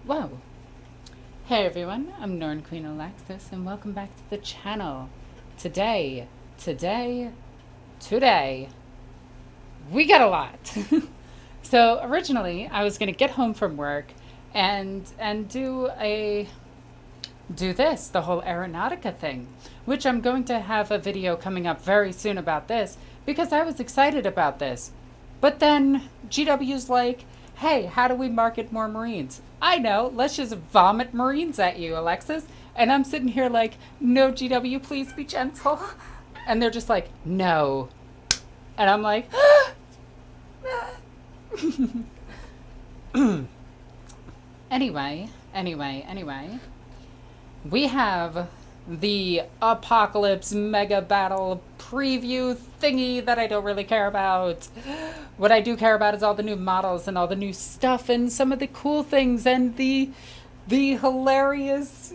Whoa. Hey everyone, I'm NornQueenAlexis and welcome back to the channel. Today, we got a lot. So originally I was going to get home from work and do this, the whole Aeronautica thing, which I'm going to have a video coming up very soon about this because I was excited about this. But then GW's like, hey, how do we market more Marines? I know, let's just vomit Marines at you, Alexis. And I'm sitting here like, no, GW, please be gentle. And they're just like, no. And I'm like, Anyway. We have the Apocalypse Mega Battle preview thingy that I don't really care about. What I do care about is all the new models and all the new stuff and some of the cool things and the hilarious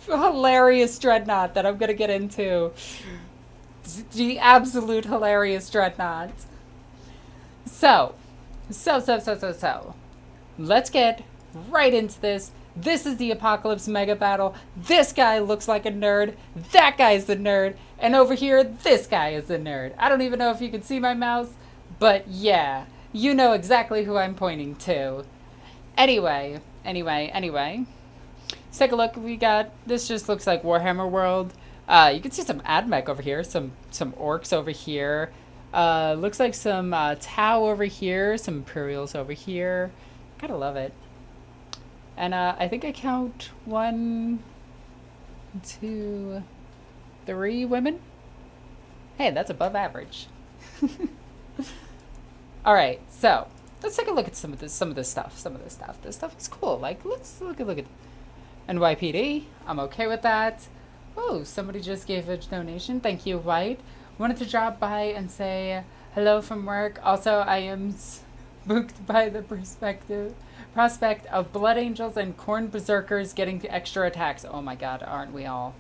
dreadnought that I'm gonna get into. The absolute hilarious dreadnought. So. Let's get right into this. This is the Apocalypse Mega Battle. This guy looks like a nerd. That guy's the nerd. And over here, this guy is the nerd. I don't even know if you can see my mouse, but yeah, you know exactly who I'm pointing to. Anyway. Let's take a look. We got, this just looks like Warhammer World. You can see some AdMech over here, some Orks over here. Looks like some Tau over here, some Imperials over here. Gotta love it. And I think I count 1, 2, 3 women. Hey, that's above average. All right, so let's take a look at some of this stuff. This stuff is cool. Like, let's look at NYPD. I'm okay with that. Oh, somebody just gave a donation. Thank you, White. Wanted to drop by and say hello from work. Also, I am spooked by the prospect of Blood Angels and Corn Berserkers getting extra attacks. Oh my god, aren't we all?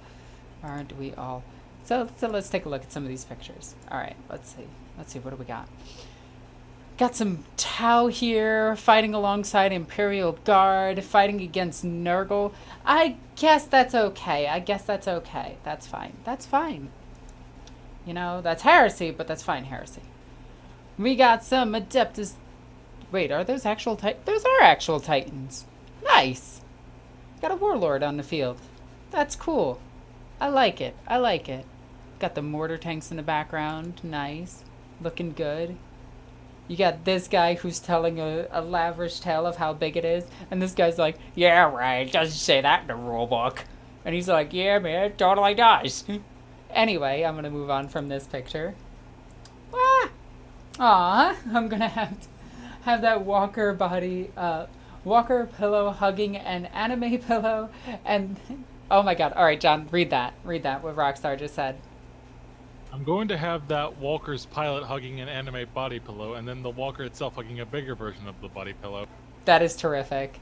So let's take a look at some of these pictures. Alright, let's see, what do we got? Got some Tau here, fighting alongside Imperial Guard, fighting against Nurgle. I guess that's okay. That's fine. You know, that's heresy, but that's fine heresy. We got some Adeptus. Wait, are those actual Titans? Those are actual Titans. Nice. Got a Warlord on the field. That's cool. I like it. Got the mortar tanks in the background. Nice. Looking good. You got this guy who's telling a lavish tale of how big it is. And this guy's like, yeah, right. Doesn't say that in the rulebook. And he's like, yeah, man, it totally does. Anyway, I'm going to move on from this picture. Aw, I'm going to have that Walker body, Walker pillow hugging an anime pillow. And, oh my god. All right, John, read that, what Rockstar just said. I'm going to have that Walker's pilot hugging an anime body pillow, and then the Walker itself hugging a bigger version of the body pillow. That is terrific.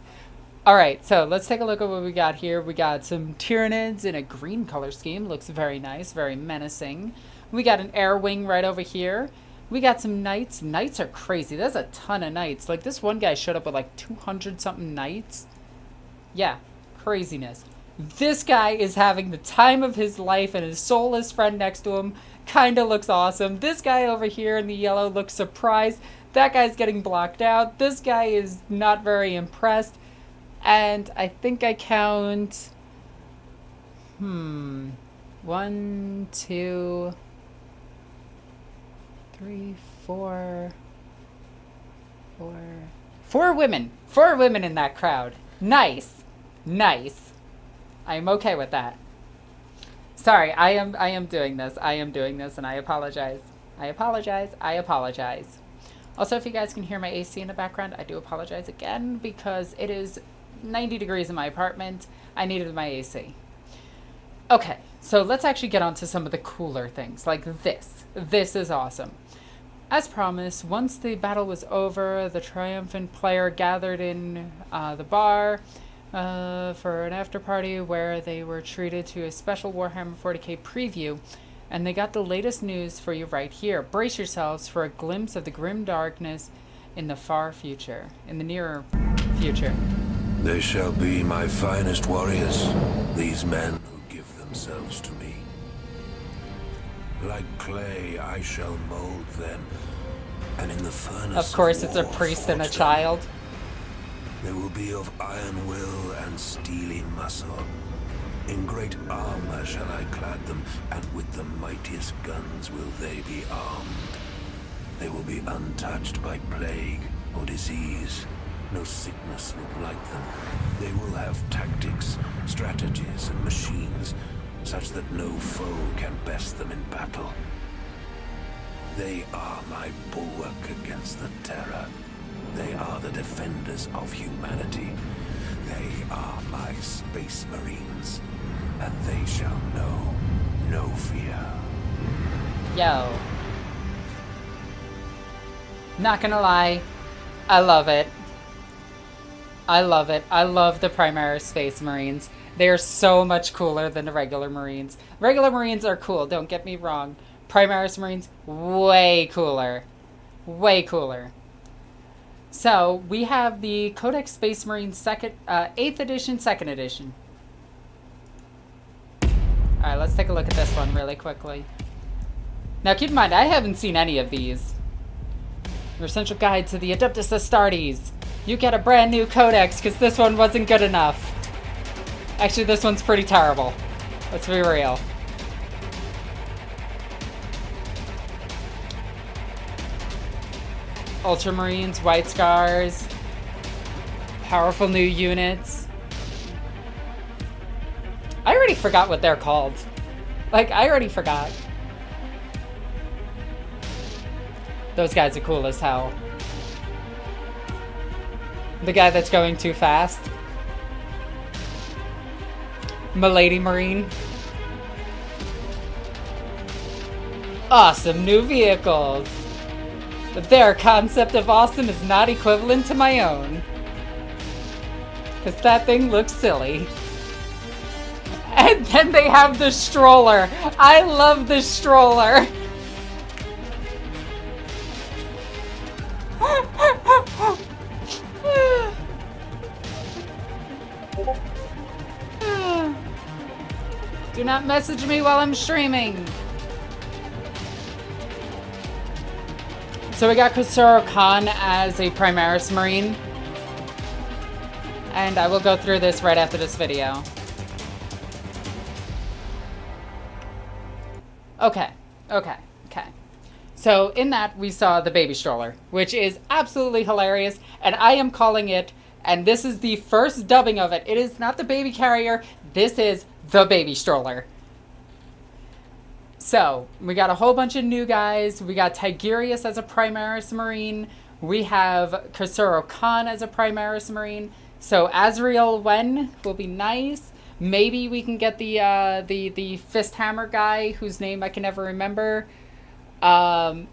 All right, so let's take a look at what we got here. We got some Tyranids in a green color scheme. Looks very nice, very menacing. We got an air wing right over here. We got some knights. Knights are crazy. There's a ton of knights. Like, this one guy showed up with like 200-something knights. Yeah, craziness. This guy is having the time of his life, and his soulless friend next to him kind of looks awesome. This guy over here in the yellow looks surprised. That guy's getting blocked out. This guy is not very impressed. And I think I count, 1, 2, 3, 4 women. 4 women in that crowd. Nice. I'm okay with that. Sorry, I am doing this, and I apologize. Also, if you guys can hear my AC in the background, I do apologize again because it is 90 degrees in my apartment. I needed my AC. Okay, so let's actually get on to some of the cooler things, like this. This is awesome. As promised, once the battle was over, the triumphant player gathered in the bar for an after party where they were treated to a special Warhammer 40k preview, and they got the latest news for you right here. Brace yourselves for a glimpse of the grim darkness in the far future, in the nearer future. They shall be my finest warriors, these men who give themselves to me. Like clay, I shall mold them, and in the furnace Of course, it's a war priest and a forge them. child. They will be of iron will and steely muscle. In great armor shall I clad them, and with the mightiest guns will they be armed. They will be untouched by plague or disease. No sickness will blight them. They will have tactics, strategies, and machines, such that no foe can best them in battle. They are my bulwark against the terror. They are the defenders of humanity. They are my space marines, and they shall know no fear. Yo. Not gonna lie, I love it. I love it. I love the Primaris Space Marines. They are so much cooler than the regular Marines. Regular Marines are cool, don't get me wrong. Primaris Marines, way cooler. Way cooler. So, we have the Codex Space Marines 8th edition, 2nd edition. Alright, let's take a look at this one really quickly. Now, keep in mind, I haven't seen any of these. Your essential guide to the Adeptus Astartes. You get a brand new codex, because this one wasn't good enough. Actually, this one's pretty terrible. Let's be real. Ultramarines, White Scars. Powerful new units. I already forgot what they're called. Like, I already forgot. Those guys are cool as hell. The guy that's going too fast. Milady Marine. Awesome new vehicles. But their concept of awesome is not equivalent to my own. Because that thing looks silly. And then they have the stroller. I love the stroller. Do not message me while I'm streaming. So we got Khosrow Khan as a Primaris Marine. And I will go through this right after this video. Okay. So in that we saw the baby stroller, which is absolutely hilarious, and I am calling it, and this is the first dubbing of it. It is not the baby carrier, this is the baby stroller. So, we got a whole bunch of new guys. We got Tigurius as a Primaris Marine. We have Khosrow Khan as a Primaris Marine. So, Azrael Wen will be nice. Maybe we can get the Fist Hammer guy, whose name I can never remember. Wow,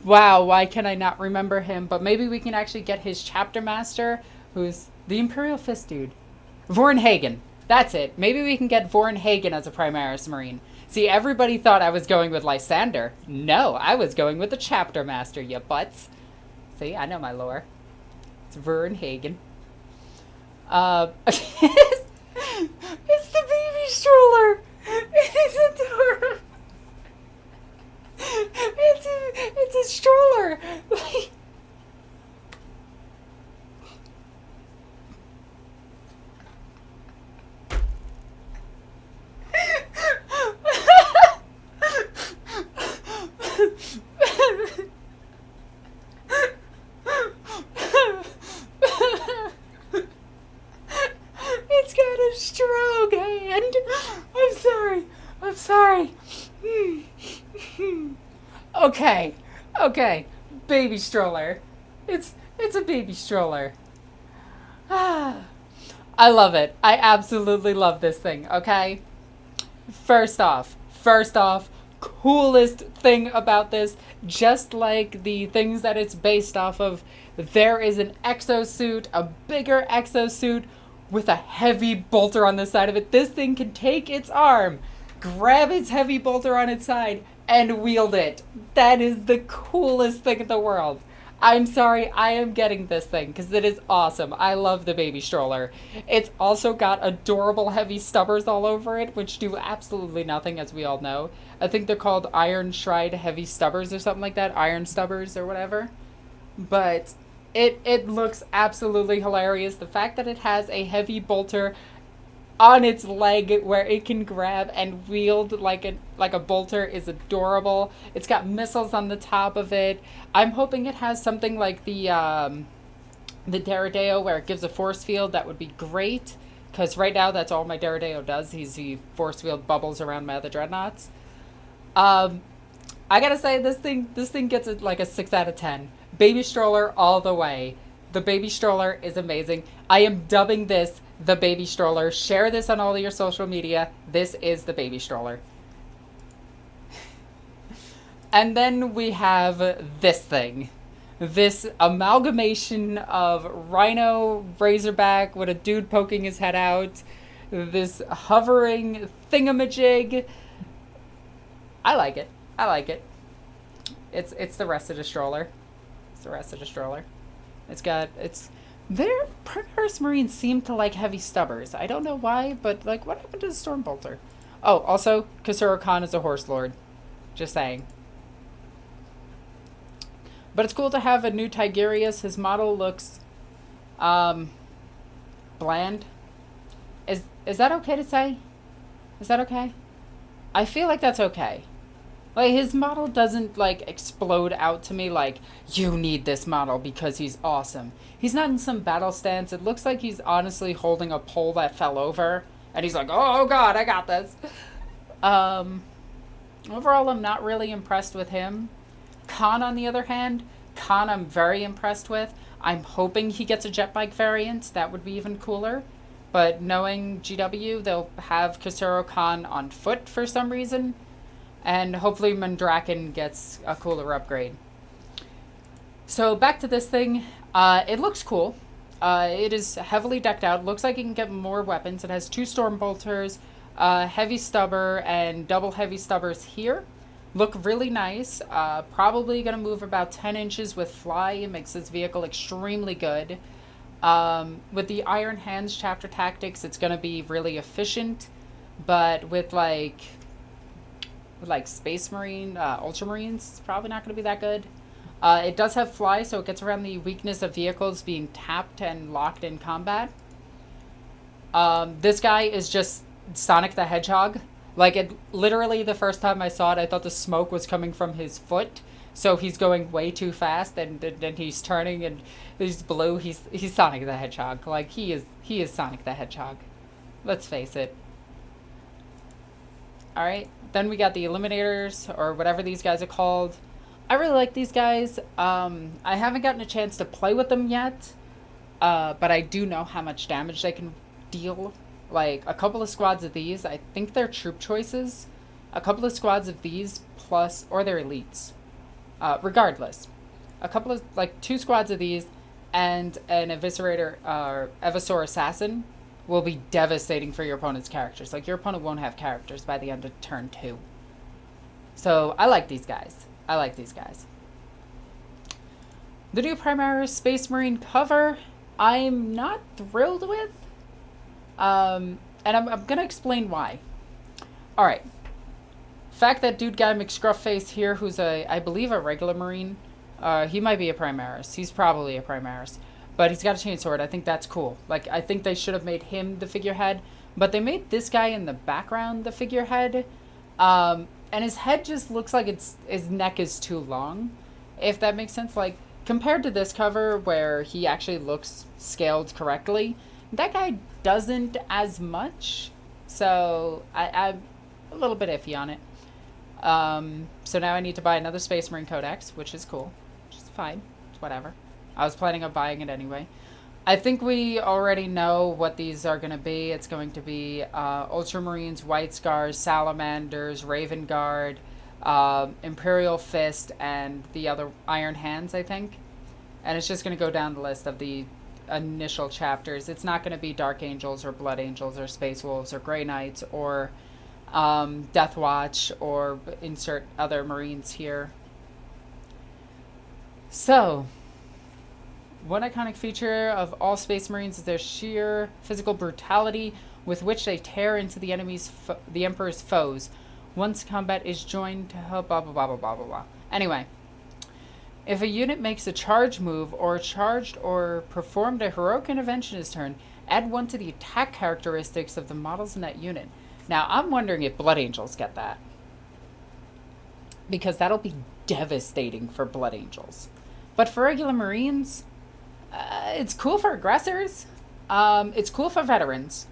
why can I not remember him? But maybe we can actually get his chapter master, who's the Imperial Fist dude. Vorn Hagen. That's it. Maybe we can get Vorn Hagen as a Primaris Marine. See, everybody thought I was going with Lysander. No, I was going with the chapter master, you butts. See, I know my lore. It's Vorn Hagen. It's the baby stroller. It's adorable. It's a stroller. It's got a stroke hand. I'm sorry. Okay. Baby stroller. It's a baby stroller. I love it. I absolutely love this thing, okay? First off, coolest thing about this, just like the things that it's based off of, there is an exosuit, a bigger exosuit with a heavy bolter on the side of it. This thing can take its arm, grab its heavy bolter on its side, and wield it. That is the coolest thing in the world. I'm sorry, I am getting this thing because it is awesome. I love the baby stroller. It's also got adorable heavy stubbers all over it, which do absolutely nothing, as we all know. I think they're called Iron Shroud Heavy Stubbers or something like that, Iron Stubbers or whatever. But it looks absolutely hilarious. The fact that it has a heavy bolter on its leg where it can grab and wield like a bolter is adorable. It's got missiles on the top of it. I'm hoping it has something like the Daredeo where it gives a force field. That would be great, because right now that's all my Daredeo does. He force field bubbles around my other dreadnoughts. I gotta say, this thing gets like a 6 out of 10. Baby stroller all the way. The baby stroller is amazing. I am dubbing this the baby stroller. Share this on all of your social media. This is the baby stroller. And then we have this thing. This amalgamation of rhino razorback with a dude poking his head out. This hovering thingamajig. I like it. I like it. It's the rest of the stroller. It's the rest of the stroller. Their Primaris Marines seem to like heavy stubbers. I don't know why, but like, what happened to the Stormbolter? Oh, also, Kasuro Khan is a horse lord. Just saying. But it's cool to have a new Tigurius. His model looks bland. Is that okay to say? Is that okay? I feel like that's okay. Like, his model doesn't, like, explode out to me like, you need this model because he's awesome. He's not in some battle stance. It looks like he's honestly holding a pole that fell over. And he's like, oh God, I got this. Overall, I'm not really impressed with him. Khan, on the other hand, I'm very impressed with. I'm hoping he gets a jet bike variant. That would be even cooler. But knowing GW, they'll have Kasuro Khan on foot for some reason. And hopefully Mandraken gets a cooler upgrade. So back to this thing. It looks cool. It is heavily decked out. Looks like it can get more weapons. It has 2 Stormbolters, heavy stubber, and double heavy stubbers here. Look really nice. Probably going to move about 10 inches with fly. It makes this vehicle extremely good. With the Iron Hands chapter tactics, it's going to be really efficient. But with like Space Marine, Ultramarines, it's probably not going to be that good. It does have fly, so it gets around the weakness of vehicles being tapped and locked in combat. This guy is just Sonic the Hedgehog. Like, literally the first time I saw it, I thought the smoke was coming from his foot. So he's going way too fast, and then he's turning, and he's blue. He's Sonic the Hedgehog. Like, he is Sonic the Hedgehog. Let's face it. Alright, then we got the Eliminators, or whatever these guys are called. I really like these guys. I haven't gotten a chance to play with them yet, but I do know how much damage they can deal. Like, a couple of squads of these, I think they're troop choices. A couple of squads of these plus, or they're elites. Regardless. A couple of, like, 2 squads of these and an Eviscerator, Evisaur Assassin will be devastating for your opponent's characters. Like, your opponent won't have characters by the end of turn 2. So, I like these guys. I like these guys. The new Primaris Space Marine cover, I'm not thrilled with. And I'm going to explain why. Alright. Fact that dude guy McScruffface here, who's I believe a regular Marine, he might be a Primaris. He's probably a Primaris. But he's got a chainsword. I think that's cool. Like, I think they should have made him the figurehead. But they made this guy in the background the figurehead. And his head just looks like his neck is too long. If that makes sense. Like, compared to this cover where he actually looks scaled correctly, that guy doesn't as much. So, I'm a little bit iffy on it. So now I need to buy another Space Marine Codex, which is cool. Which is fine. It's whatever. I was planning on buying it anyway. I think we already know what these are going to be. It's going to be Ultramarines, White Scars, Salamanders, Raven Guard, Imperial Fist, and the other Iron Hands, I think. And it's just going to go down the list of the initial chapters. It's not going to be Dark Angels or Blood Angels or Space Wolves or Grey Knights or Deathwatch or insert other Marines here. So, One iconic feature of all Space Marines is their sheer physical brutality with which they tear into the the Emperor's foes. Once combat is joined to help blah blah blah blah blah blah blah. Anyway, if a unit makes a charge move or charged or performed a heroic intervention this turn, add 1 to the attack characteristics of the models in that unit. Now, I'm wondering if Blood Angels get that. Because that'll be devastating for Blood Angels. But for regular Marines, it's cool for aggressors. It's cool for veterans.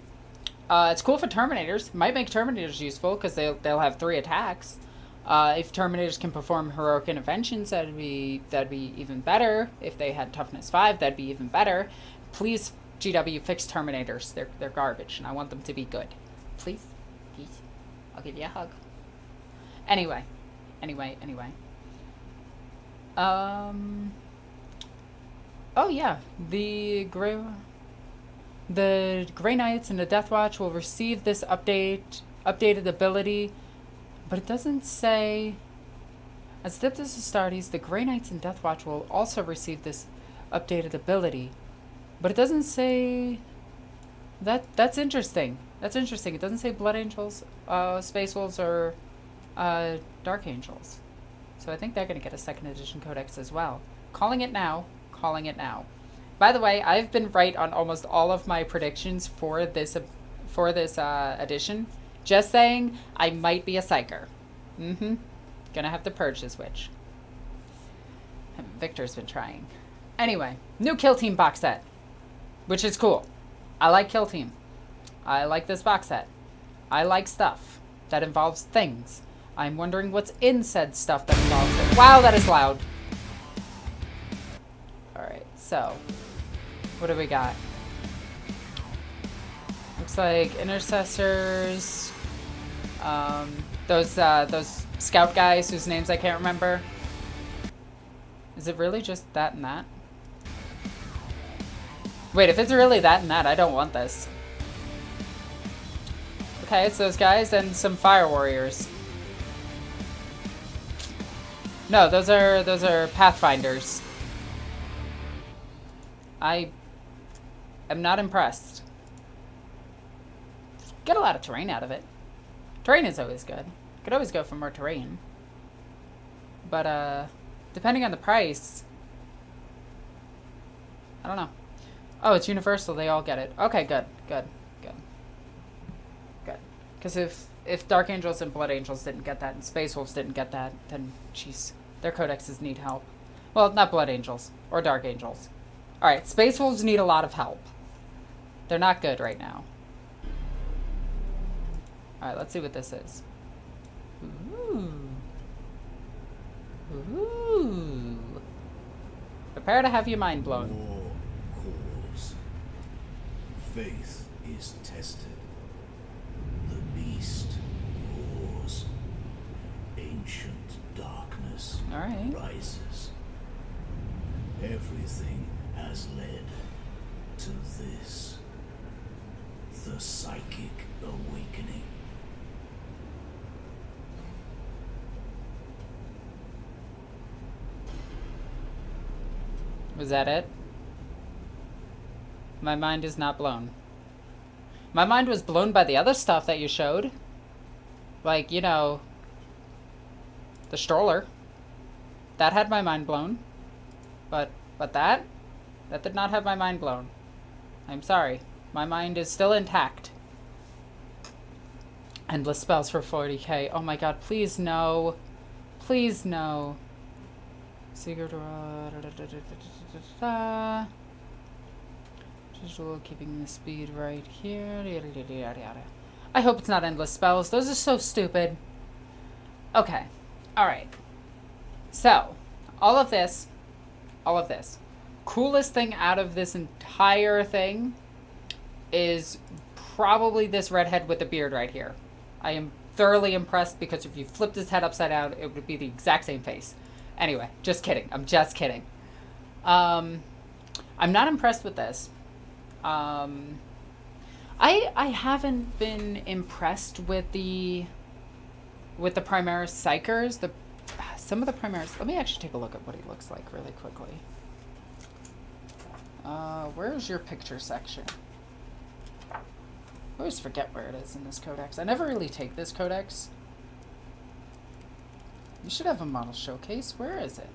It's cool for Terminators. Might make Terminators useful because they'll have 3 attacks. If Terminators can perform heroic interventions, that'd be even better. If they had toughness 5, that'd be even better. Please, GW, fix Terminators. They're garbage, and I want them to be good. Please, please. I'll give you a hug. Anyway. Oh yeah, the Grey Knights and the Deathwatch will receive this updated ability, but it doesn't say. As Adeptus Astartes, the Grey Knights and Deathwatch will also receive this updated ability, but it doesn't say. That's interesting. That's interesting. It doesn't say Blood Angels, Space Wolves, or Dark Angels. So I think they're going to get a 2nd edition codex as well. Calling it now. By the way, I've been right on almost all of my predictions for this edition. Just saying, I might be a psyker. Gonna have to purge this witch. Victor's been trying. Anyway, new Kill Team box set, which is cool. I like Kill Team. I like this box set. I like stuff that involves things. I'm wondering what's in said stuff that involves it. Wow, that is loud. Alright, so what do we got? Looks like intercessors. Those scout guys whose names I can't remember. Is it really just that and that? Wait, if it's really that and that, I don't want this. Okay, it's those guys and some fire warriors. No, those are Pathfinders. I am not impressed. Get a lot of terrain out of it. Terrain is always good. Could always go for more terrain. But, depending on the price, I don't know. Oh, it's universal. They all get it. Okay, good. Because if Dark Angels and Blood Angels didn't get that, and Space Wolves didn't get that, then, jeez, their codexes need help. Well, not Blood Angels or Dark Angels. Alright, Space Wolves need a lot of help. They're not good right now. Alright, let's see what this is. Ooh. Prepare to have your mind blown. War calls. Faith is tested. The beast roars. Ancient darkness rises. Everything has led to this. The psychic awakening. Was that it? My mind is not blown. My mind was blown by the other stuff that you showed. Like, you know, the stroller. That had my mind blown. But that did not have my mind blown. I'm sorry. My mind is still intact. Endless spells for 40k. Oh my god, please no. Please no. Secret keeping the speed right here. I hope it's not endless spells. Those are so stupid. Okay. Alright. So, all of this. Coolest thing out of this entire thing is probably this redhead with the beard right here. I am thoroughly impressed because if you flipped his head upside down, it would be the exact same face. Anyway, just kidding. I'm just kidding. I'm not impressed with this. I haven't been impressed with the Primaris Psychers. Some of the Primaris. Let me actually take a look at what he looks like really quickly. Where's your picture section? I always forget where it is in this codex. I never really take this codex. You should have a model showcase. Where is it?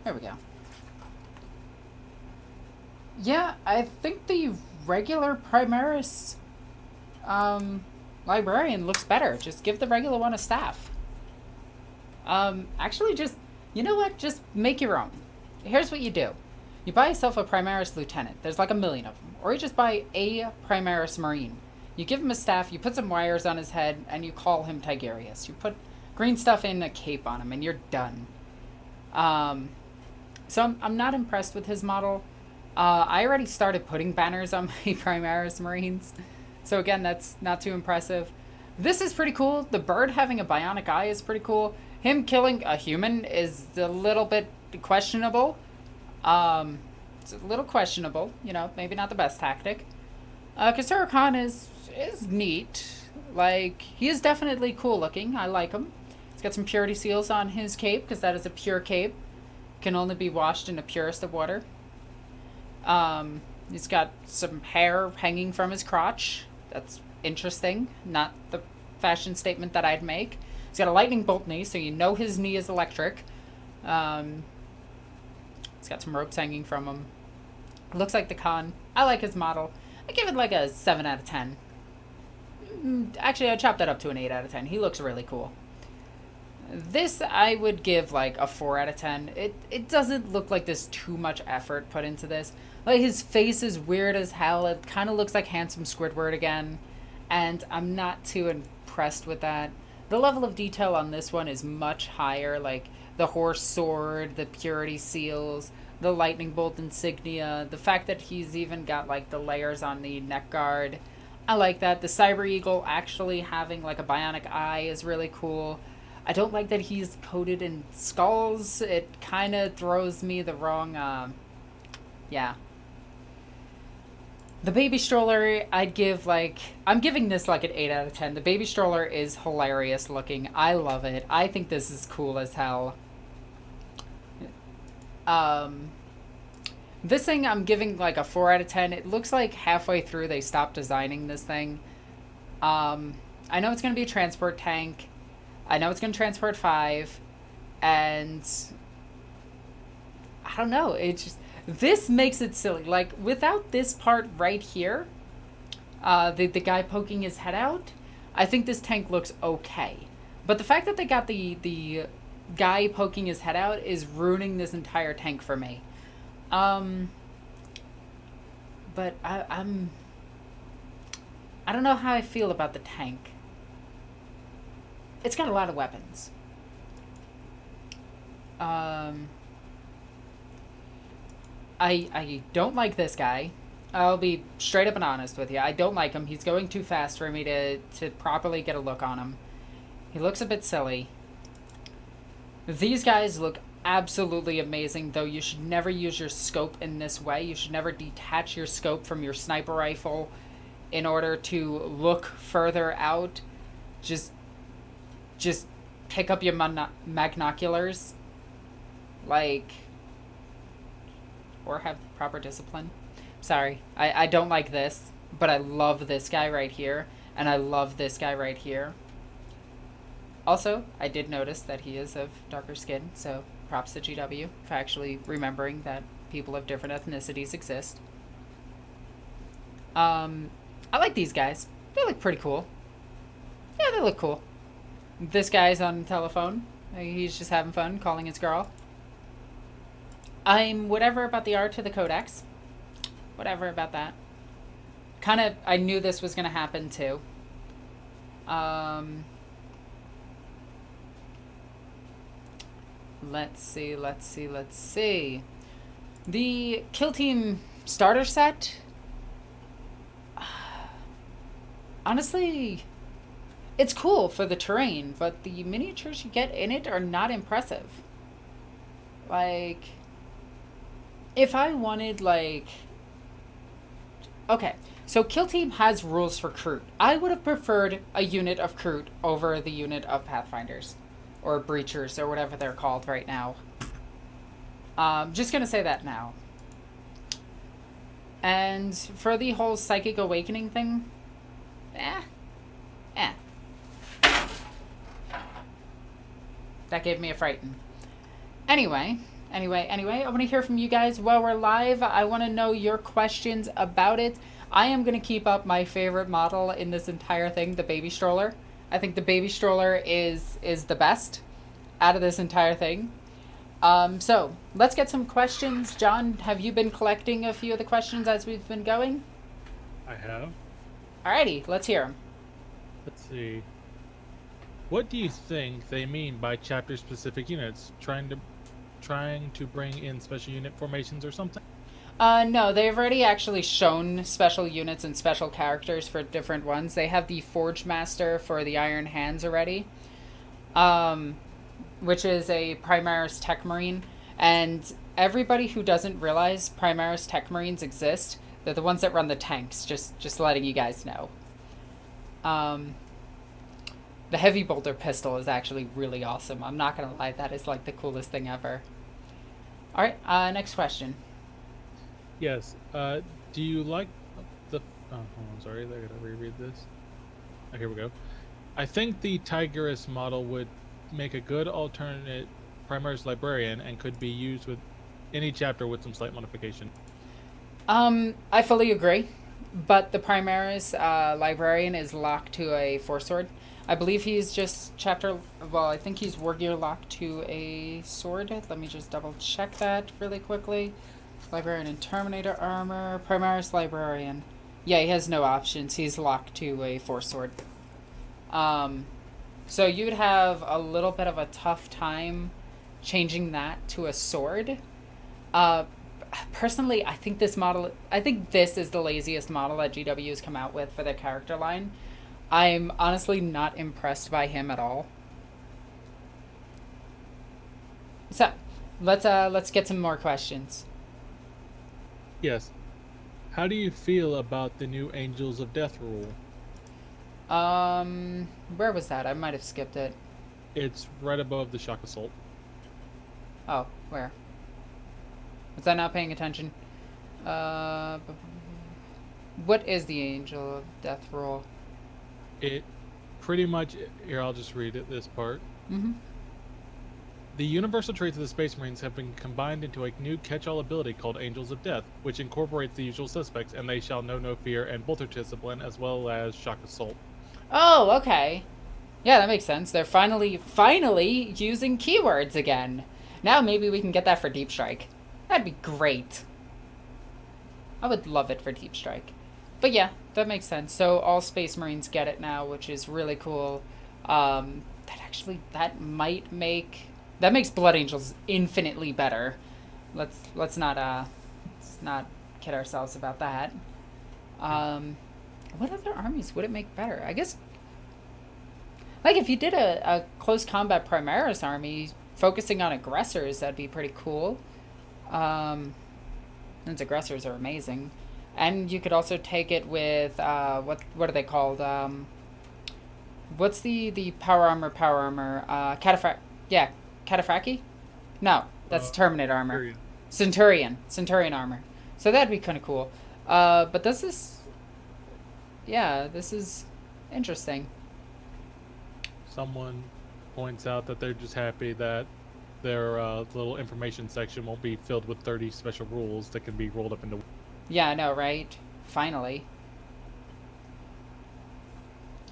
There we go. Yeah, I think the regular Primaris librarian looks better. Just give the regular one a staff. Actually just, you know what? Just make your own. Here's what you do. You buy yourself a Primaris lieutenant. There's like a million of them. Or you just buy a Primaris marine. You give him a staff, you put some wires on his head, and you call him Tigurius. You put green stuff in a cape on him, and you're done. So I'm not impressed with his model. I already started putting banners on my Primaris Marines. So again, that's not too impressive. This is pretty cool. The bird having a bionic eye is pretty cool. Him killing a human is a little bit questionable. It's a little questionable. You know, maybe not the best tactic. Kasura Khan is neat. Like, he is definitely cool looking. I like him. He's got some purity seals on his cape, because that is a pure cape. Can only be washed in the purest of water. He's got some hair hanging from his crotch. That's interesting. Not the fashion statement that I'd make. He's got a lightning bolt knee, so you know his knee is electric. He's got some ropes hanging from him. Looks like the Khan. I like his model. I give it like a 7 out of 10. Actually, I chopped that up to an 8 out of 10. He looks really cool. This I would give like a 4 out of 10. It doesn't look like there's too much effort put into this. Like, his face is weird as hell. It kind of looks like handsome Squidward again. And I'm not too impressed with that. The level of detail on this one is much higher. Like, the horse sword, the purity seals, the lightning bolt insignia, the fact that he's even got like the layers on the neck guard. I like that. The Cyber Eagle actually having like a bionic eye is really cool. I don't like that he's coated in skulls. It kind of throws me the wrong, yeah. The baby stroller, I'd give like, I'm giving this like an 8 out of 10. The baby stroller is hilarious looking. I love it. I think this is cool as hell. This thing I'm giving like a 4 out of 10. It looks like halfway through they stopped designing this thing. I know it's going to be a transport tank. I know it's going to transport 5. And I don't know. It's just, this makes it silly. Like, without this part right here, the guy poking his head out, I think this tank looks okay. But the fact that they got the guy poking his head out is ruining this entire tank for me. But I don't know how I feel about the tank. It's got a lot of weapons. I don't like this guy. I'll be straight up and honest with you. I don't like him. He's going too fast for me to properly get a look on him. He looks a bit silly. These guys look absolutely amazing, though you should never use your scope in this way. You should never detach your scope from your sniper rifle in order to look further out. Just pick up your magnoculars. Like, or have proper discipline. Sorry, I don't like this, but I love this guy right here, and I love this guy right here. Also, I did notice that he is of darker skin, so props to GW for actually remembering that people of different ethnicities exist. I like these guys. They look pretty cool. Yeah, they look cool. This guy's on the telephone. He's just having fun, calling his girl. I'm whatever about the art to the codex. Whatever about that. I knew this was going to happen too. Let's see. The Kill Team starter set, honestly, it's cool for the terrain, but the miniatures you get in it are not impressive. Like, if I wanted, like... Okay, so Kill Team has rules for Kroot. I would have preferred a unit of Kroot over the unit of Pathfinders. Or Breachers, or whatever they're called right now. Just gonna say that now. And for the whole psychic awakening thing, that gave me a frighten. Anyway, I want to hear from you guys while we're live. I want to know your questions about it. I am going to keep up my favorite model in this entire thing, the baby stroller. I think the baby stroller is the best out of this entire thing. So let's get some questions. John, have you been collecting a few of the questions as we've been going? I have. Alrighty, let's hear them. Let's see. What do you think they mean by chapter-specific units? Trying to bring in special unit formations or something? No, they've already actually shown special units and special characters for different ones. They have the Forge Master for the Iron Hands already, which is a Primaris Tech Marine. And everybody who doesn't realize Primaris Tech Marines exist, they're the ones that run the tanks, just letting you guys know. The Heavy Bolter pistol is actually really awesome. I'm not going to lie, that is like the coolest thing ever. Alright, next question. Yes. Do you like the... Oh, hold on, sorry. I gotta reread this. Oh, here we go. I think the Tigris model would make a good alternate Primaris Librarian and could be used with any chapter with some slight modification. I fully agree. But the Primaris Librarian is locked to a 4-sword. I believe he's just chapter... Well, I think he's war gear locked to a sword. Let me just double check that really quickly. Librarian and Terminator armor. Primaris Librarian. Yeah, he has no options. He's locked to a 4-sword. So you'd have a little bit of a tough time changing that to a sword. Personally, I think this is the laziest model that GW has come out with for their character line. I'm honestly not impressed by him at all. So, let's get some more questions. Yes. How do you feel about the new Angels of Death rule? Where was that? I might have skipped it. It's right above the Shock Assault. Oh, where? Was I not paying attention? What is the Angel of Death rule? It pretty much... Here, I'll just read it, this part. Mm-hmm. The universal traits of the Space Marines have been combined into a new catch-all ability called Angels of Death, which incorporates the usual suspects, and they shall know no fear and bolter discipline, as well as Shock Assault. Oh, okay. Yeah, that makes sense. They're finally using keywords again. Now maybe we can get that for Deep Strike. That'd be great. I would love it for Deep Strike. But yeah, that makes sense. So all Space Marines get it now, which is really cool. That makes Blood Angels infinitely better. Let's not kid ourselves about that. What other armies would it make better? I guess, like, if you did a close combat Primaris army focusing on aggressors, that'd be pretty cool. Since aggressors are amazing. And you could also take it with, what are they called? What's the power armor? Cataphracti? No, that's Terminator armor. Centurion armor. So that'd be kind of cool. But this is interesting. Someone points out that they're just happy that their little information section won't be filled with 30 special rules that can be rolled up into... Yeah, I know, right? Finally.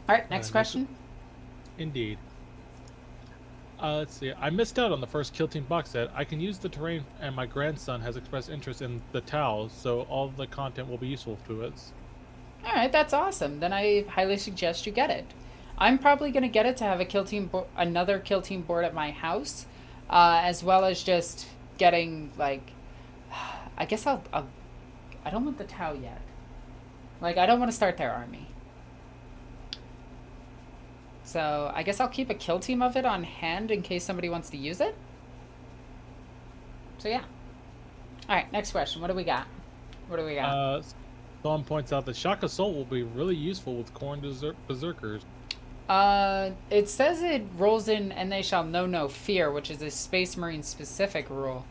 Alright, next question. Indeed. Let's see. I missed out on the first Kill Team box set. I can use the terrain, and my grandson has expressed interest in the Tau, so all the content will be useful to us. Alright, that's awesome. Then I highly suggest you get it. I'm probably going to get it to have a another Kill Team board at my house, as well as just getting, like... I guess I don't want the Tau yet. Like, I don't want to start their army. So, I guess I'll keep a kill team of it on hand in case somebody wants to use it. So, yeah. Alright, next question. What do we got? Someone points out that Shock Assault will be really useful with Khorne Berserkers. It says it rolls in and they shall know no fear, which is a Space Marine specific rule.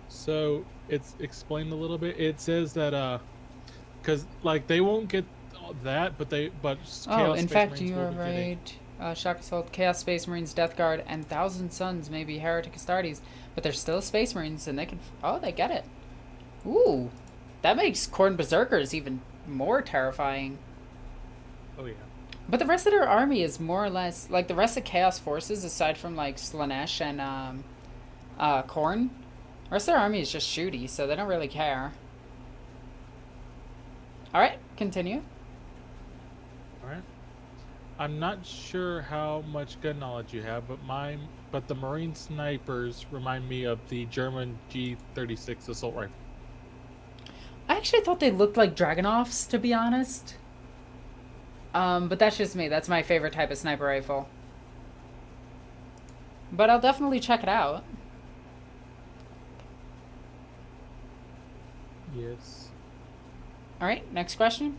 So it's explained a little bit. It says that because like they won't get that, but Chaos Oh, in Space fact, Marines you will are be getting- right. Shock Assault, Chaos Space Marines, Death Guard, and Thousand Suns may be Heretic Astartes, but they're still Space Marines, and they can... Oh, they get it. Ooh. That makes Khorne Berserkers even more terrifying. Oh yeah. But the rest of their army is more or less... Like, the rest of Chaos Forces, aside from, like, Slanesh and, Khorne, the rest of their army is just shooty, so they don't really care. Alright, continue. All right. I'm not sure how much gun knowledge you have, but the Marine snipers remind me of the German G36 assault rifle. I actually thought they looked like Dragonoffs, to be honest. But that's just me. That's my favorite type of sniper rifle. But I'll definitely check it out. Yes. Alright, next question.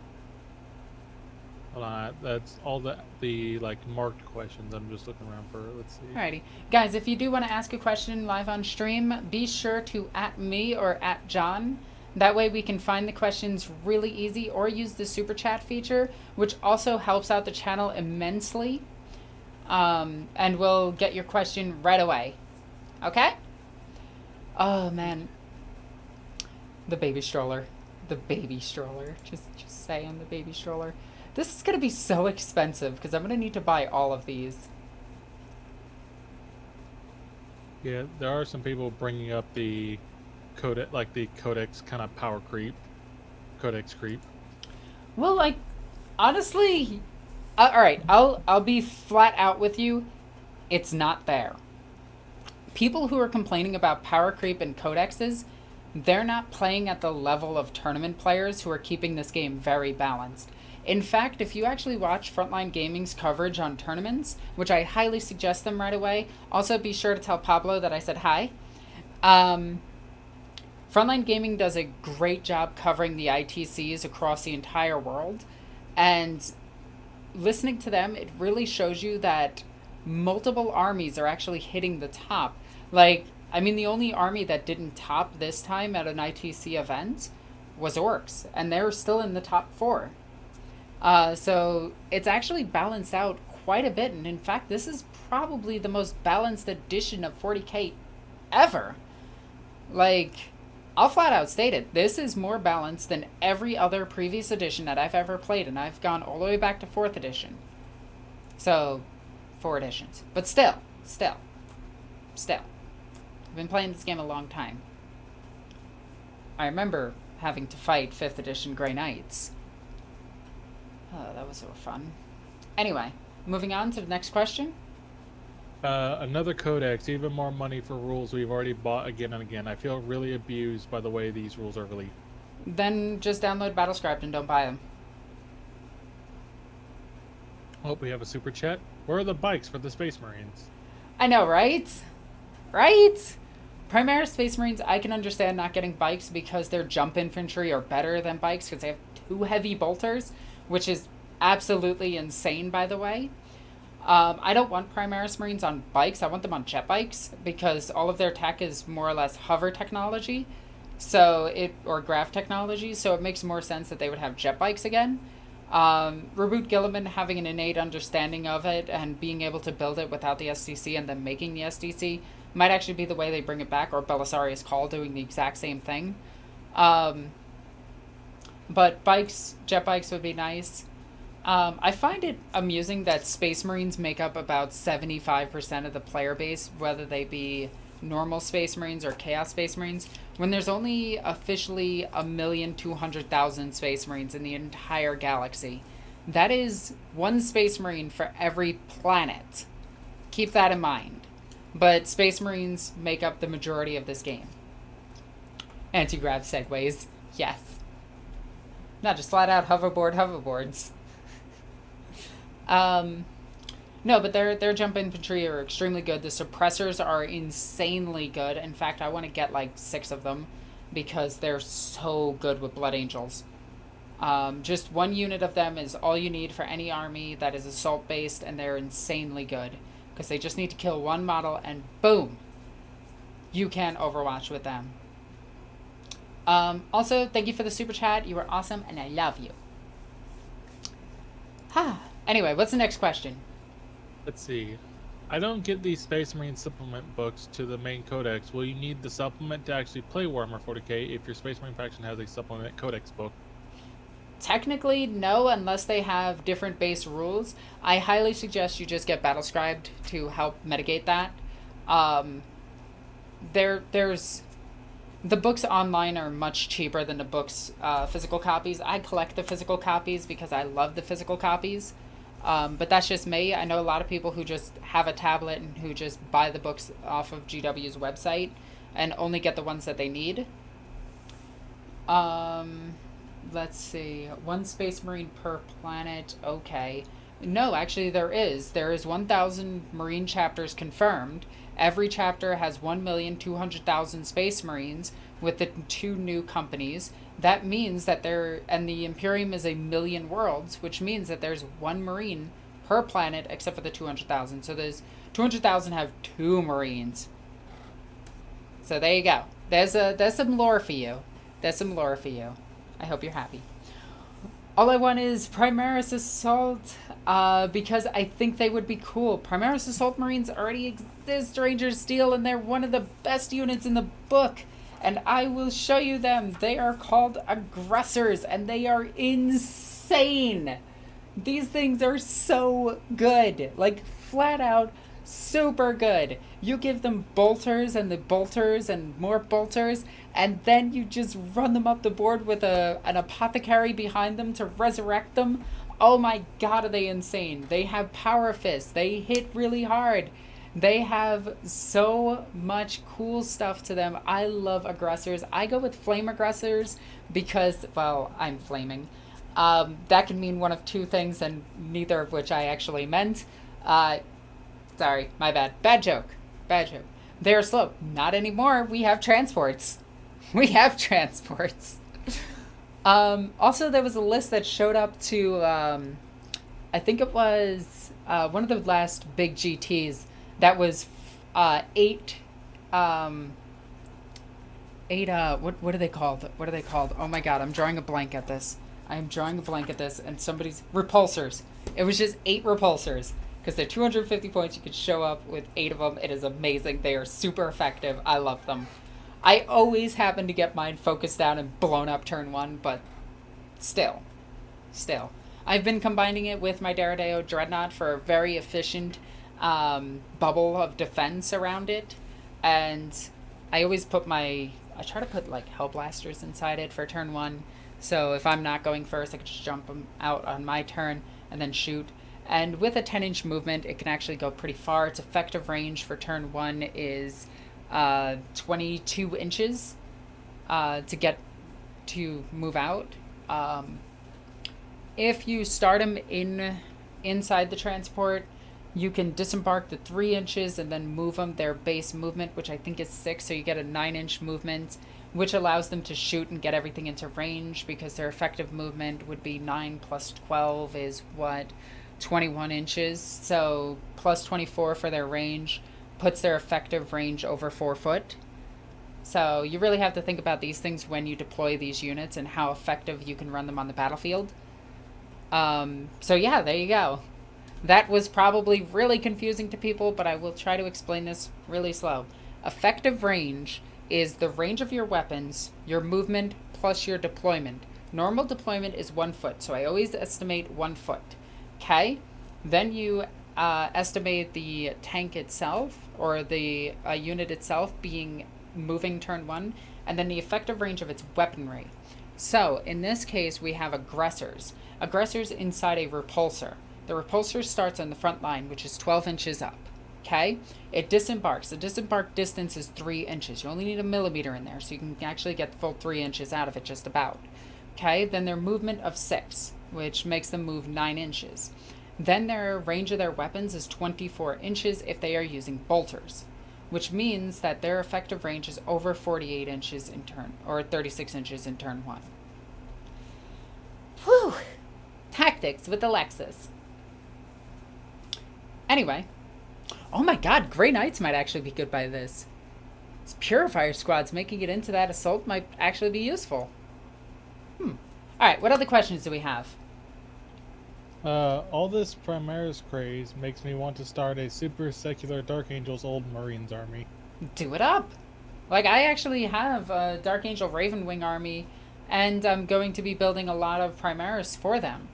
Hold on, that's all the like marked questions. I'm just looking around for. Let's see. Alrighty. Guys, if you do want to ask a question live on stream, be sure to @me or @John. That way we can find the questions really easy, or use the super chat feature, which also helps out the channel immensely. And we'll get your question right away. Okay? Oh, man. The baby stroller. The baby stroller. Just saying, the baby stroller. This is going to be so expensive, because I'm going to need to buy all of these. Yeah, there are some people bringing up the codex, like the codex kind of power creep, codex creep. Well, like, honestly, all right, I'll be flat out with you. It's not there. People who are complaining about power creep and codexes, they're not playing at the level of tournament players who are keeping this game very balanced. In fact, if you actually watch Frontline Gaming's coverage on tournaments, which I highly suggest them right away, also be sure to tell Pablo that I said hi. Frontline Gaming does a great job covering the ITCs across the entire world, and listening to them, it really shows you that multiple armies are actually hitting the top. Like, I mean, the only army that didn't top this time at an ITC event was Orks, and they're still in the top 4. So it's actually balanced out quite a bit, and in fact, this is probably the most balanced edition of 40k ever. Like, I'll flat out state it, this is more balanced than every other previous edition that I've ever played, and I've gone all the way back to 4th edition. So, 4 editions. But still. I've been playing this game a long time. I remember having to fight 5th edition Grey Knights. Oh, that was so fun. Anyway, moving on to the next question. Another codex, even more money for rules we've already bought again and again. I feel really abused by the way these rules are released. Then just download Battlescript and don't buy them. Hope we have a super chat. Where are the bikes for the Space Marines? I know, right? Right? Primaris Space Marines, I can understand not getting bikes because their jump infantry are better than bikes because they have 2 heavy bolters, which is absolutely insane, by the way. I don't want Primaris Marines on bikes. I want them on jet bikes because all of their tech is more or less hover technology, or graph technology, so it makes more sense that they would have jet bikes again. Reboot Gilliman having an innate understanding of it and being able to build it without the SDC and then making the SDC might actually be the way they bring it back, or Belisarius Call doing the exact same thing. But bikes, jet bikes would be nice. I find it amusing that Space Marines make up about 75% of the player base, whether they be normal Space Marines or Chaos Space Marines, when there's only officially 1,200,000 Space Marines in the entire galaxy. That is 1 Space Marine for every planet. Keep that in mind. But Space Marines make up the majority of this game. Anti-grav segways, yes. Not just flat out hoverboards. No, but their jump infantry are extremely good. The suppressors are insanely good. In fact, I want to get like 6 of them because they're so good with Blood Angels. Just 1 unit of them is all you need for any army that is assault based, and they're insanely good because they just need to kill 1 model and boom, you can Overwatch with them. Also, thank you for the super chat. You are awesome, and I love you. Anyway, what's the next question? Let's see. I don't get the Space Marine supplement books to the main codex. Will you need the supplement to actually play Warhammer 40k if your Space Marine faction has a supplement codex book? Technically, no, unless they have different base rules. I highly suggest you just get Battlescribed to help mitigate that. There's... The books online are much cheaper than the books physical copies. I collect the physical copies because I love the physical copies. But that's just me. I know a lot of people who just have a tablet and who just buy the books off of GW's website and only get the ones that they need. Let's see. 1 Space Marine per planet. Okay. No, actually there is. There is 1,000 Marine chapters confirmed. Every chapter has 1,200,000 Space Marines with the 2 new companies. That means that and the Imperium is 1,000,000 worlds, which means that there's 1 Marine per planet except for the 200,000. So there's 200,000 have 2 Marines. So there you go. There's some lore for you. There's some lore for you. I hope you're happy. All I want is Primaris Assault, because I think they would be cool. Primaris Assault Marines already exist, Ranger Steel, and they're one of the best units in the book. And I will show you them. They are called Aggressors, and they are insane. These things are so good. Like, flat out, super good. You give them bolters and the bolters and more bolters, and then you just run them up the board with an apothecary behind them to resurrect them. Oh my god, are they insane. They have power fists. They hit really hard. They have so much cool stuff to them. I love aggressors. I go with flame aggressors because, well, I'm flaming. That can mean one of 2 things, and neither of which I actually meant. Sorry, my bad. Bad joke. Bad joke. They're slow. Not anymore. We have transports. We have transports. Also, there was a list that showed up to, I think it was one of the last big GTs. That was 8, what are they called? What are they called? Oh my god, I'm drawing a blank at this. I'm drawing a blank at this, and somebody's... Repulsors. It was just 8 repulsors. Because they're 250 points, you could show up with 8 of them. It is amazing. They are super effective. I love them. I always happen to get mine focused down and blown up turn 1, but still. I've been combining it with my Daredeo Dreadnought for a very efficient bubble of defense around it, and I always I try to put like Hellblasters inside it for turn 1, so if I'm not going first, I can just jump them out on my turn and then shoot. And with a 10-inch movement, it can actually go pretty far. Its effective range for turn 1 is 22 inches to move out. If you start them inside the transport, you can disembark the 3 inches and then move them their base movement, which I think is 6, so you get a 9-inch movement, which allows them to shoot and get everything into range, because their effective movement would be 9 plus 12 is what? 21 inches, so plus 24 for their range puts their effective range over 4 foot. So you really have to think about these things when you deploy these units and how effective you can run them on the battlefield. So yeah, there you go. That was probably really confusing to people, but I will try to explain this really slow. Effective range is the range of your weapons, your movement, plus your deployment. Normal deployment is 1 foot, so I always estimate 1 foot. Okay? Then you estimate the tank itself, or the unit itself being moving turn 1, and then the effective range of its weaponry. So, in this case, we have aggressors. Aggressors inside a repulsor. The repulsor starts on the front line, which is 12 inches up. Okay? It disembarks. The disembark distance is 3 inches. You only need a millimeter in there, so you can actually get the full 3 inches out of it just about. Okay? Then their movement of 6, which makes them move 9 inches. Then their range of their weapons is 24 inches if they are using bolters, which means that their effective range is over 48 inches in turn, or 36 inches in turn 1. Whew! Tactics with Alexis. Anyway. Oh my god, Grey Knights might actually be good by this. These Purifier squads making it into that assault might actually be useful. Alright, what other questions do we have? All this Primaris craze makes me want to start a super secular Dark Angels Old Marines army. Do it up! Like, I actually have a Dark Angel Ravenwing army, and I'm going to be building a lot of Primaris for them.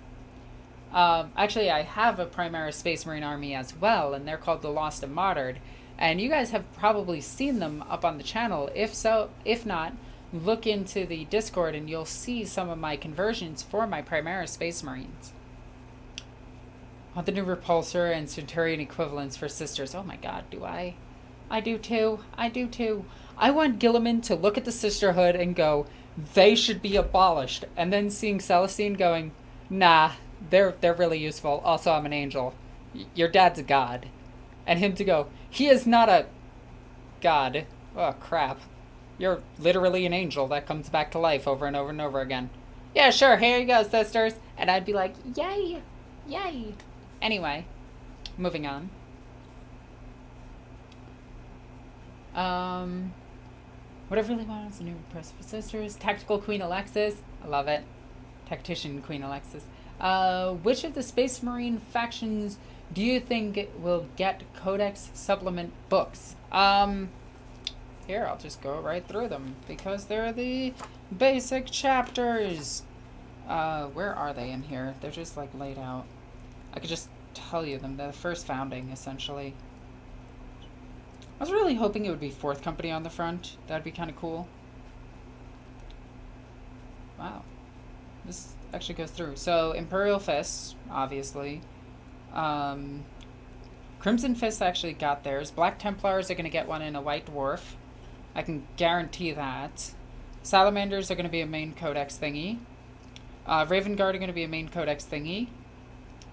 Actually, I have a Primaris Space Marine army as well, and they're called the Lost and Martyred. And you guys have probably seen them up on the channel. If so, if not, look into the Discord and you'll see some of my conversions for my Primaris Space Marines. I want the new Repulsor and Centurion equivalents for sisters. Oh my god, do I? I do too. I do too. I want Gilliman to look at the Sisterhood and go, they should be abolished. And then seeing Celestine going, nah, they're really useful. Also, I'm an angel. Your dad's a god. And him to go, he is not a god. Oh, crap. You're literally an angel that comes back to life over and over and over again. Yeah, sure, here you go, sisters. And I'd be like, yay, yay. Anyway, moving on. What I really want is a new press for sisters. Tactical Queen Alexis. I love it. Tactician Queen Alexis. Which of the Space Marine factions do you think will get Codex supplement books? Here, I'll just go right through them because they're the basic chapters. Where are they in here? They're just like laid out. I could just tell you them. They're the first founding, essentially. I was really hoping it would be Fourth Company on the front. That'd be kind of cool. Wow. This actually goes through. So, Imperial Fists, obviously. Crimson Fists actually got theirs. Black Templars are going to get one in a White Dwarf. I can guarantee that. Salamanders are going to be a main codex thingy. Raven Guard are going to be a main codex thingy.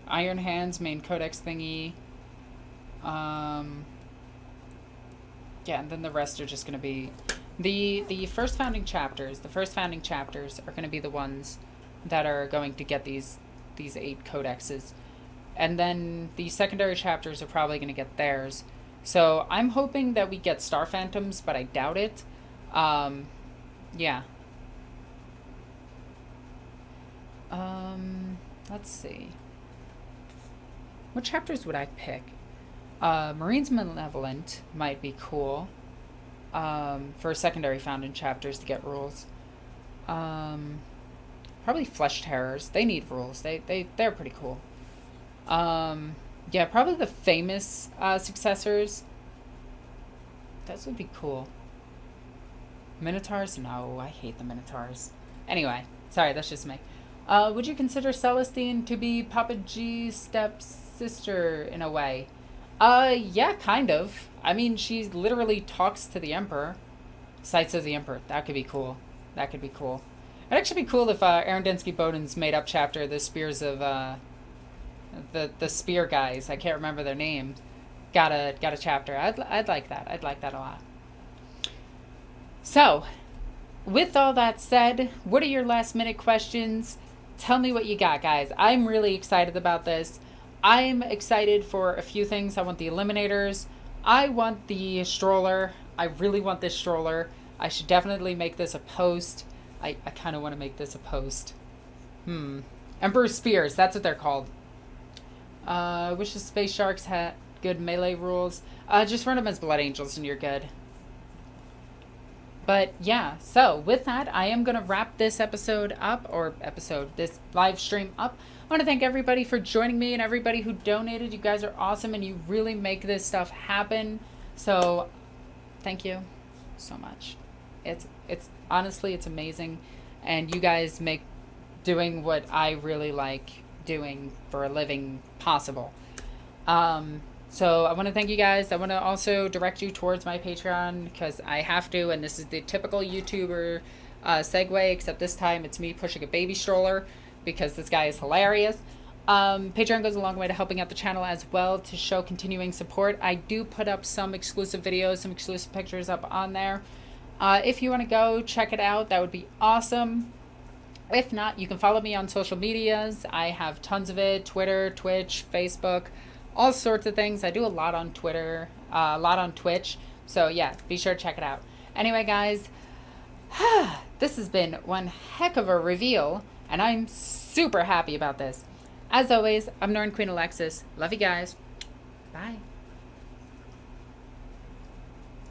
Iron Hands, main codex thingy. Yeah, and then the rest are just going to be... The first founding chapters, are going to be the ones that are going to get these 8 codexes. And then the secondary chapters are probably going to get theirs. So I'm hoping that we get Star Phantoms, but I doubt it. Yeah. Let's see. What chapters would I pick? Marines Malevolent might be cool. For secondary founding chapters to get rules. Probably Flesh Terrors. They need rules. They're pretty cool. Yeah, probably the famous successors. Those would be cool. Minotaurs? No, I hate the Minotaurs. Anyway, sorry, that's just me. Would you consider Celestine to be Papa G's stepsister in a way? Yeah, kind of. I mean, she literally talks to the Emperor. Sights of the Emperor. That could be cool. That could be cool. It'd actually be cool if Arendensky Boden's made up chapter, the Spears of, the Spear guys. I can't remember their names. Got a chapter. I'd like that. I'd like that a lot. So, with all that said, what are your last minute questions? Tell me what you got, guys. I'm really excited about this. I'm excited for a few things. I want the Eliminators. I want the Stroller. I really want this Stroller. I should definitely make this a post. I kind of want to make this a post. Emperor Spears. That's what they're called. Wish the Space Sharks had good melee rules. Just run them as Blood Angels and you're good. But yeah, so with that, I am going to wrap this episode up, this live stream up. I want to thank everybody for joining me and everybody who donated. You guys are awesome and you really make this stuff happen. So thank you so much. It's honestly, it's amazing. And you guys make doing what I really like doing for a living possible. So I want to thank you guys. I want to also direct you towards my Patreon because I have to, and this is the typical YouTuber segue, except this time it's me pushing a baby stroller because this guy is hilarious. Patreon goes a long way to helping out the channel as well to show continuing support. I do put up some exclusive videos, some exclusive pictures up on there. If you want to go check it out, that would be awesome. If not, you can follow me on social medias. I have tons of it: Twitter, Twitch, Facebook, all sorts of things. I do a lot on Twitter, a lot on Twitch. So yeah, be sure to check it out. Anyway, guys, this has been one heck of a reveal, and I'm super happy about this. As always, I'm NornQueenAlexis. Love you guys. Bye.